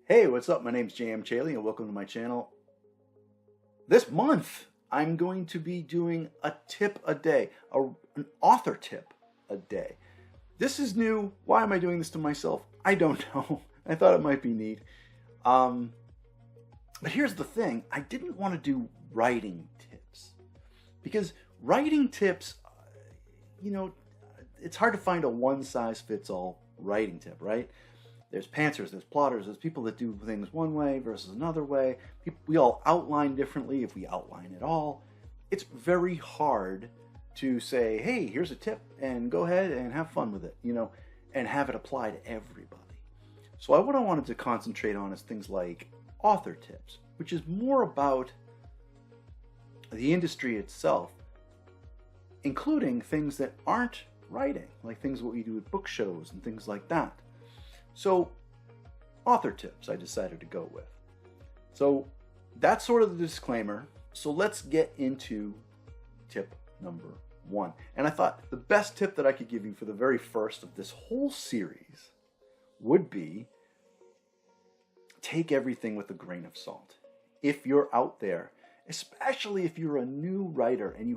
Hey, what's up? My name's JM Chaley and welcome to my channel. This month, I'm going to be doing a tip a day, an author tip a day. This is new. Why am I doing this to myself? I don't know. I thought it might be neat. But here's the thing. I didn't want to do writing tips because writing tips, it's hard to find a one-size-fits-all writing tip, right? There's pantsers, there's plotters, there's people that do things one way versus another way. We all outline differently if we outline at all. It's very hard to say, hey, here's a tip and go ahead and have fun with it, and have it apply to everybody. So what I wanted to concentrate on is things like author tips, which is more about the industry itself, including things that aren't writing, like things what we do with book shows and things like that. So, author tips I decided to go with. So, that's sort of the disclaimer. So let's get into tip number 1. And I thought the best tip that I could give you for the very first of this whole series would be take everything with a grain of salt. If you're out there, especially if you're a new writer and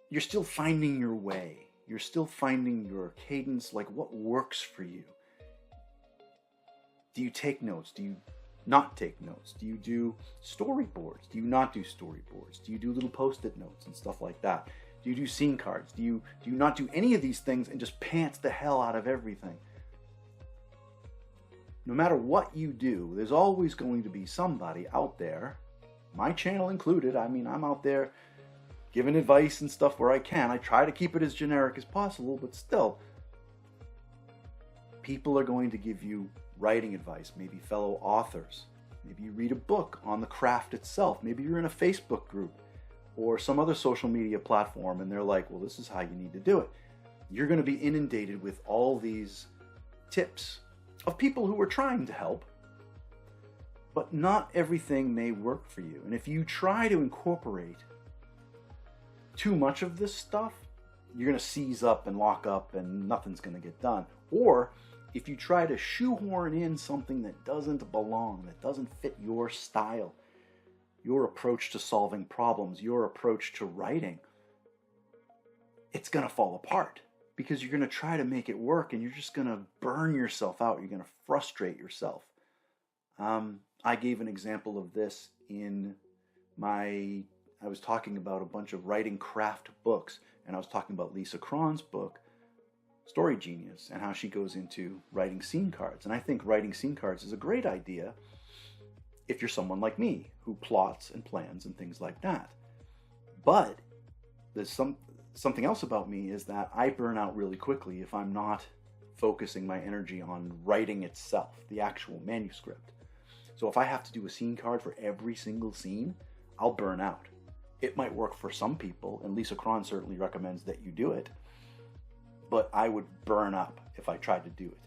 you're still finding your way. You're still finding your cadence, like what works for you. Do you take notes? Do you not take notes? Do you do storyboards? Do you not do storyboards? Do you do little post-it notes and stuff like that? Do you do scene cards? Do you not do any of these things and just pants the hell out of everything? No matter what you do, there's always going to be somebody out there, my channel included. I mean, I'm out there giving advice and stuff where I can. I try to keep it as generic as possible, but still, people are going to give you writing advice, maybe fellow authors. Maybe you read a book on the craft itself. Maybe you're in a Facebook group or some other social media platform and they're like, well, this is how you need to do it. You're going to be inundated with all these tips of people who are trying to help, but not everything may work for you. And if you try to incorporate too much of this stuff, you're going to seize up and lock up and nothing's going to get done. Or if you try to shoehorn in something that doesn't belong, that doesn't fit your style, your approach to solving problems, your approach to writing, it's going to fall apart because you're going to try to make it work and you're just going to burn yourself out. You're going to frustrate yourself. I gave an example of this in I was talking about a bunch of writing craft books, and I was talking about Lisa Cron's book, Story Genius, and how she goes into writing scene cards. And I think writing scene cards is a great idea if you're someone like me, who plots and plans and things like that. But there's something else about me is that I burn out really quickly if I'm not focusing my energy on writing itself, the actual manuscript. So if I have to do a scene card for every single scene, I'll burn out. It might work for some people, and Lisa Cron certainly recommends that you do it, but I would burn up if I tried to do it.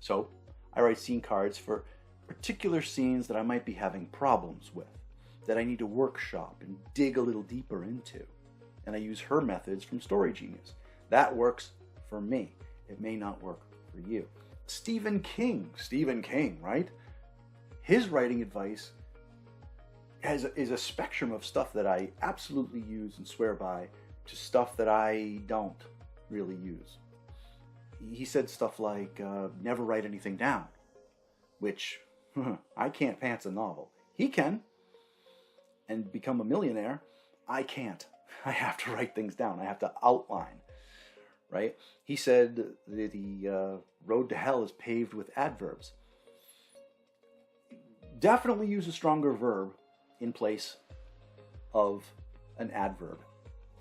So I write scene cards for particular scenes that I might be having problems with, that I need to workshop and dig a little deeper into. And I use her methods from Story Genius. That works for me. It may not work for you. Stephen King, right? His writing advice is a spectrum of stuff that I absolutely use and swear by to stuff that I don't really use. He said stuff like, never write anything down, which I can't pants a novel. He can, and become a millionaire. I can't. I have to write things down. I have to outline, right? He said that the road to hell is paved with adverbs. Definitely use a stronger verb in place of an adverb.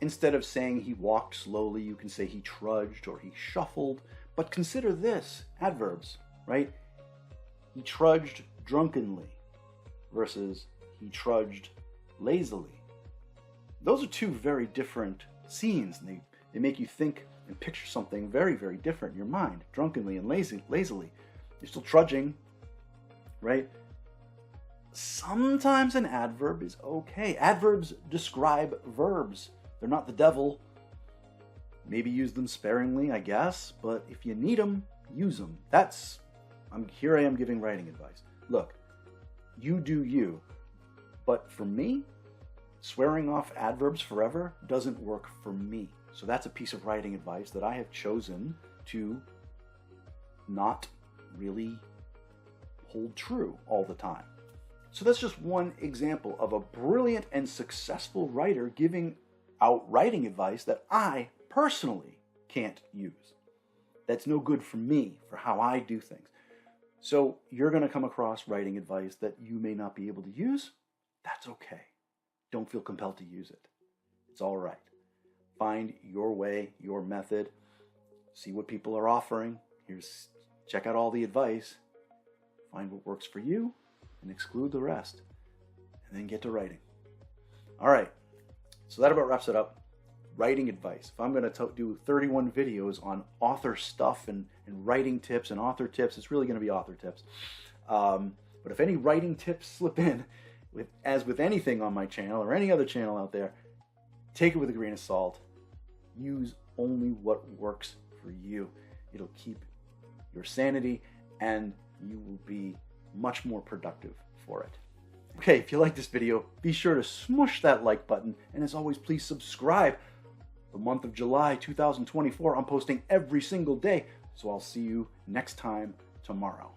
Instead of saying he walked slowly, you can say he trudged or he shuffled. But consider this, adverbs, right? He trudged drunkenly versus he trudged lazily. Those are two very different scenes, and they make you think and picture something very, very different in your mind. Drunkenly and lazily. You're still trudging, right? Sometimes an adverb is okay. Adverbs describe verbs. They're not the devil. Maybe use them sparingly, I guess, but if you need them, use them. That's Here I am giving writing advice. Look, you do you, but for me, swearing off adverbs forever doesn't work for me. So that's a piece of writing advice that I have chosen to not really hold true all the time. So that's just one example of a brilliant and successful writer giving out writing advice that I personally can't use. That's no good for me, for how I do things. So you're going to come across writing advice that you may not be able to use. That's okay. Don't feel compelled to use it. It's all right. Find your way, your method. See what people are offering. Check out all the advice. Find what works for you and exclude the rest. And then get to writing. All right. So that about wraps it up. Writing advice. If I'm going to do 31 videos on author stuff and writing tips and author tips, it's really going to be author tips. But if any writing tips slip in, as with anything on my channel or any other channel out there, take it with a grain of salt. Use only what works for you. It'll keep your sanity and you will be much more productive for it. Okay, if you like this video, be sure to smush that like button. And as always, please subscribe. The month of July 2024, I'm posting every single day. So I'll see you next time tomorrow.